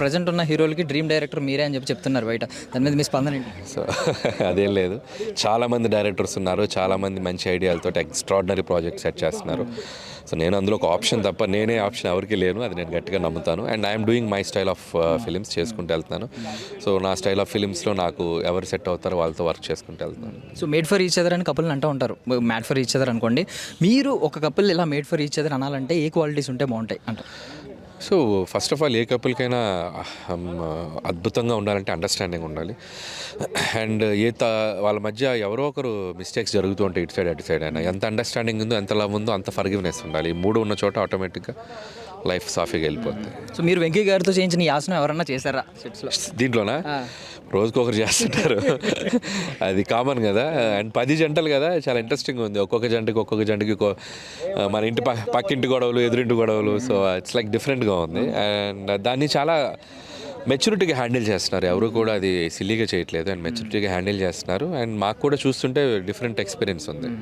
Present ఉన్న హీరోలకి dream director మీరే అని చెప్తున్నారు బయట. దాని మీద మీ స్పందన ఏంటి? సో అదేం లేదు. చాలామంది డైరెక్టర్స్ ఉన్నారు, చాలామంది మంచి ఐడియాలతో ఎక్స్ట్రాడినరీ ప్రాజెక్ట్ సెట్ చేస్తున్నారు. సో నేను అందులో ఒక ఆప్షన్ తప్ప నేనే ఆప్షన్ ఎవరికి లేను, అది నేను గట్టిగా నమ్ముతాను. And I'm doing my style of films చేసుకుంటూ వెళ్తున్నాను. సో నా స్టైల్ ఆఫ్ ఫిలిమ్స్లో నాకు ఎవరు సెట్ అవుతారో వాళ్ళతో వర్క్ చేసుకుంటూ వెళ్తున్నాను. So made for each other అని కపుల్ని అంటూ ఉంటారు. మ్యాడ్ ఫర్ ఈచ్ అదర్ అనుకోండి, మీరు ఒక కపుల్ ఇలా మేడ్ ఫర్ ఈచ్ అదర్ అనాలంటే ఏ క్వాలిటీస్ ఉంటే బాగుంటాయి అంట? సో ఫస్ట్ ఆఫ్ ఆల్ ఏ కపుల్కైనా అద్భుతంగా ఉండాలంటే అండర్స్టాండింగ్ ఉండాలి. అండ్ వాళ్ళ మధ్య ఎవరో ఒకరు మిస్టేక్స్ జరుగుతూ ఉంటాయి, ఇటు సైడ్ అటు సైడ్ అయినా. ఎంత అండర్స్టాండింగ్ ఉందో, ఎంత లవ్ ఉందో అంత ఫర్గివ్నెస్ ఉండాలి. ఈ మూడు ఉన్న చోట ఆటోమేటిక్గా లైఫ్ సాఫీగా వెళ్ళిపోతుంది. సో మీరు వెంకీ గారితో చేయించిన యాసన ఎవరన్నా చేశారా సెట్స్లో? దీంట్లోనా రోజుకొకరు చేస్తుంటారు, అది కామన్ కదా. అండ్ 10 జంటలు కదా, చాలా ఇంట్రెస్టింగ్ ఉంది. ఒక్కొక్క జంటకి మన ఇంటి పక్కింటి గొడవలు, ఎదురింటి గొడవలు. సో ఇట్స్ లైక్ డిఫరెంట్గా ఉంది. అండ్ దాన్ని చాలా మెచ్యూరిటీగా హ్యాండిల్ చేస్తున్నారు. ఎవరు కూడా అది సిల్లీగా చేయట్లేదు, అండ్ మెచ్యూరిటీగా హ్యాండిల్ చేస్తున్నారు. అండ్ మాకు కూడా చూస్తుంటే డిఫరెంట్ ఎక్స్పీరియన్స్ ఉంది.